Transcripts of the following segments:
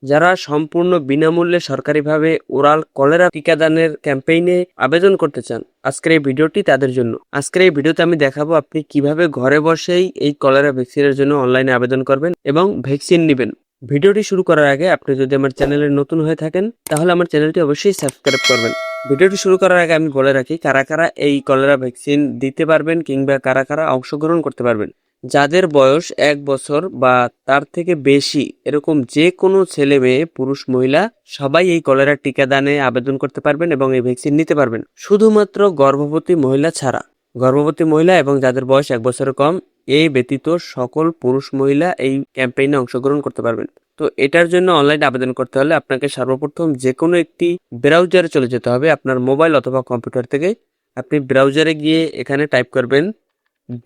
যারা সম্পূর্ণ বিনামূল্যে সরকারিভাবে ওরাল কলেরা টিকাদানের ক্যাম্পেইনে আবেদন করতে চান, আজকের এই ভিডিওটি তাদের জন্য। আজকের এই ভিডিওতে আমি দেখাবো আপনি কিভাবে ঘরে বসেই এই কলেরা ভ্যাকসিনের জন্য অনলাইনে আবেদন করবেন এবং ভ্যাকসিন নেবেন। ভিডিওটি শুরু করার আগে আপনি যদি আমার চ্যানেলে নতুন হয়ে থাকেন তাহলে আমার চ্যানেলটি অবশ্যই সাবস্ক্রাইব করবেন। ভিডিওটি শুরু করার আগে আমি বলে রাখি কারা কারা এই কলেরা ভ্যাকসিন দিতে পারবেন কিংবা কারা কারা অংশগ্রহণ করতে পারবেন। যাদের বয়স 1 বছর বা তার থেকে বেশি এরকম যে কোনো ছেলে মেয়ে পুরুষ মহিলা সবাই এই কলেরা টিকাদানে আবেদন করতে পারবেন এবং এই ভ্যাকসিন নিতে পারবেন, শুধুমাত্র গর্ভবতী মহিলা ছাড়া। গর্ভবতী মহিলা এবং যাদের বয়স 1 বছরের কম এই ব্যতীত সকল পুরুষ মহিলা এই ক্যাম্পেইনে অংশগ্রহণ করতে পারবেন। তো এটার জন্য অনলাইনে আবেদন করতে হলে আপনাকে সর্বপ্রথম যে কোনো একটি ব্রাউজারে চলে যেতে হবে আপনার মোবাইল অথবা কম্পিউটার থেকে। আপনি ব্রাউজারে গিয়ে এখানে টাইপ করবেন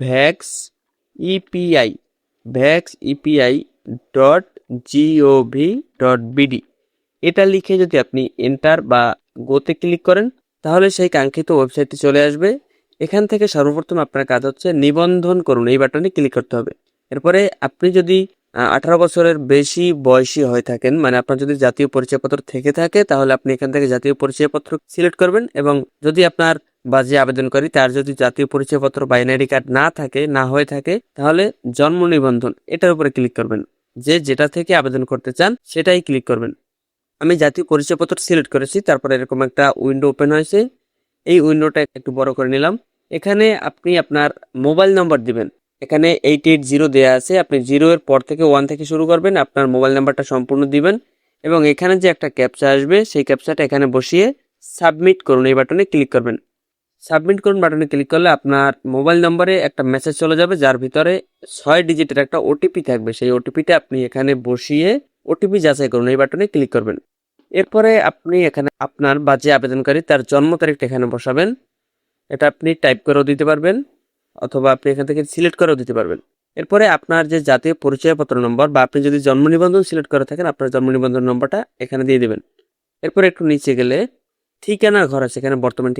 vaxepi.gov.bd। এটা লিখে যদি আপনি এন্টার বা গোতে ক্লিক করেন তাহলে সেই কাঙ্ক্ষিত ওয়েবসাইটটি চলে আসবে। এখান থেকে সর্বপ্রথম আপনার কাজ হচ্ছে নিবন্ধন করুন, এই বাটনে ক্লিক করতে হবে। এরপরে আপনি যদি 18 বছরের বেশি বয়সী হয়ে থাকেন, মানে আপনার যদি জাতীয় পরিচয়পত্র থেকে থাকে তাহলে আপনি এখান থেকে জাতীয় পরিচয়পত্র সিলেক্ট করবেন, এবং যদি আপনার বা যে আবেদনকারী তার যদি জাতীয় পরিচয়পত্র বা এনআইডি কার্ড না হয়ে থাকে তাহলে জন্ম নিবন্ধন এটার উপরে ক্লিক করবেন। যেটা থেকে আবেদন করতে চান সেটাই ক্লিক করবেন। আমি জাতীয় পরিচয়পত্র সিলেক্ট করেছি, তারপরে এরকম একটা উইন্ডো ওপেন হয়েছে। এই উইন্ডোটা একটু বড় করে নিলাম। এখানে আপনি আপনার মোবাইল নাম্বার দিবেন। এখানে 880 দেয়া আছে, আপনি 0 এর পর থেকে 1 থেকে শুরু করবেন, আপনার মোবাইল নাম্বারটা সম্পূর্ণ দিবেন এবং এখানে যে একটা ক্যাপচা আসবে সেই ক্যাপচাটা এখানে বসিয়ে সাবমিট করুন, এই বাটনে ক্লিক করবেন। সাবমিট করুন বাটনে ক্লিক করলে আপনার মোবাইল নম্বরে একটা মেসেজ চলে যাবে যার ভিতরে 6 ডিজিটের একটা ওটিপি থাকবে। সেই ওটিপিটা আপনি এখানে বসিয়ে ওটিপি যাচাই করুন, এই বাটনে ক্লিক করবেন। এরপরে আপনি এখানে আপনার বা যে আবেদনকারী তার জন্ম তারিখটা এখানে বসাবেন। এটা আপনি টাইপ করেও দিতে পারবেন অথবা আপনি এখান থেকে সিলেক্ট করেও দিতে পারবেন। এরপরে আপনার যে জাতীয় পরিচয়পত্র নম্বর বা আপনি যদি জন্ম নিবন্ধন সিলেক্ট করে থাকেন আপনার জন্ম নিবন্ধন নম্বরটা এখানে দিয়ে দিবেন। এরপরে একটু নিচে গেলে ঠিকানা ঘর আছে, এখানে বর্তমান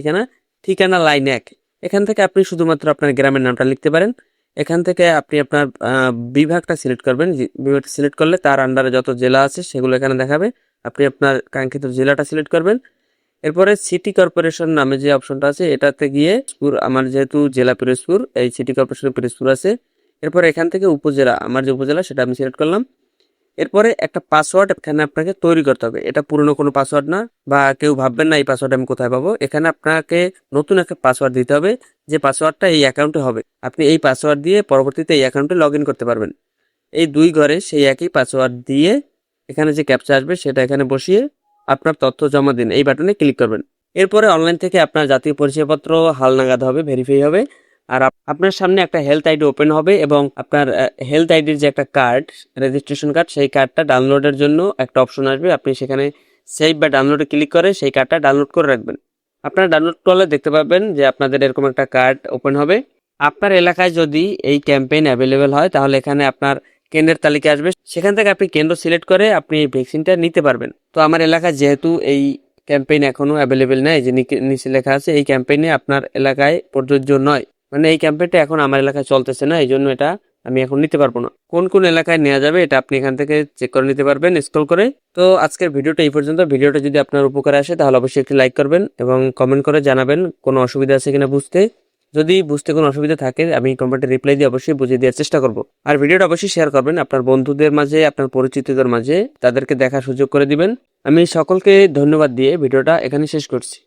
ঠিকানা লাইন 1, এখান থেকে আপনি শুধুমাত্র আপনার গ্রামের নামটা লিখতে পারেন। এখান থেকে আপনি আপনার বিভাগটা সিলেক্ট করবেন। বিভাগটা সিলেক্ট করলে তার আন্ডারে যত জেলা আছে সেগুলো এখানে দেখাবে। আপনি আপনার কাঙ্ক্ষিত জেলাটা সিলেক্ট করবেন। এরপরে সিটি কর্পোরেশন নামে যে অপশনটা আছে এটাতে গিয়ে আমার যেহেতু জেলা পিরোজপুর, এই সিটি কর্পোরেশন পিরোজপুর আছে। এরপরে এখান থেকে উপজেলা, আমার যে উপজেলা সেটা আমি সিলেক্ট করলাম। এরপরে একটা পাসওয়ার্ড এখানে আপনাকে তৈরি করতে হবে। এটা পুরনো কোনো পাসওয়ার্ড না, বা কেউ ভাববেন না এই পাসওয়ার্ড আমি কোথায় পাবো। এখানে আপনাকে নতুন একটা পাসওয়ার্ড দিতে হবে, যে পাসওয়ার্ডটা এই অ্যাকাউন্টে হবে। আপনি এই পাসওয়ার্ড দিয়ে পরবর্তীতে এই অ্যাকাউন্টে লগ ইন করতে পারবেন। এই 2 ঘরে সেই একই পাসওয়ার্ড দিয়ে এখানে যে ক্যাপচা আসবে সেটা এখানে বসিয়ে আপনার তথ্য জমা দিন, এই বাটনে ক্লিক করবেন। এরপরে অনলাইন থেকে আপনার জাতীয় পরিচয়পত্র হালনাগাদ হবে, ভেরিফাই হবে, আর আপনার সামনে একটা হেলথ আইডি ওপেন হবে এবং আপনার হেলথ আইডির যে একটা কার্ড, রেজিস্ট্রেশন কার্ড, সেই কার্ডটা ডাউনলোডের জন্য একটা অপশন আসবে। আপনি সেখানে সেভ বা ডাউনলোডে ক্লিক করে সেই কার্ডটা ডাউনলোড করে রাখবেন। আপনারা ডাউনলোড করলে দেখতে পাবেন যে আপনাদের এরকম একটা কার্ড ওপেন হবে। আপনার এলাকায় যদি এই ক্যাম্পেইন অ্যাভেলেবেল হয় তাহলে এখানে আপনার কেন্দ্রের তালিকা আসবে, সেখান থেকে আপনি কেন্দ্র সিলেক্ট করে আপনি এই ভ্যাকসিনটা নিতে পারবেন। তো আমার এলাকায় যেহেতু এই ক্যাম্পেইন এখনো অ্যাভেলেবেল নাই, যে নিচে লেখা আছে এই ক্যাম্পেইনে আপনার এলাকায় প্রযোজ্য নয়, মানে এই ক্যাম্পেইনটা এখন আমার এলাকায় চলতেছে না, এই জন্য এটা আমি এখন নিতে পারবো না। কোন কোন এলাকায় নেওয়া যাবে এটা আপনি এখান থেকে চেক করে নিতে পারবেন স্ক্রল করে। তো আজকের ভিডিওটা এই পর্যন্ত। ভিডিওটা যদি আপনার উপকারে আসে তাহলে অবশ্যই একটি লাইক করবেন এবং কমেন্ট করে জানাবেন কোনো অসুবিধা আছে কিনা বুঝতে। যদি বুঝতে কোনো অসুবিধা থাকে আমি কমেন্টে রিপ্লাই দিয়ে অবশ্যই বুঝিয়ে দেওয়ার চেষ্টা করব। আর ভিডিওটা অবশ্যই শেয়ার করবেন আপনার বন্ধুদের মাঝে, আপনার পরিচিতদের মাঝে, তাদেরকে দেখার সুযোগ করে দিবেন। আমি সকলকে ধন্যবাদ দিয়ে ভিডিওটা এখানে শেষ করছি।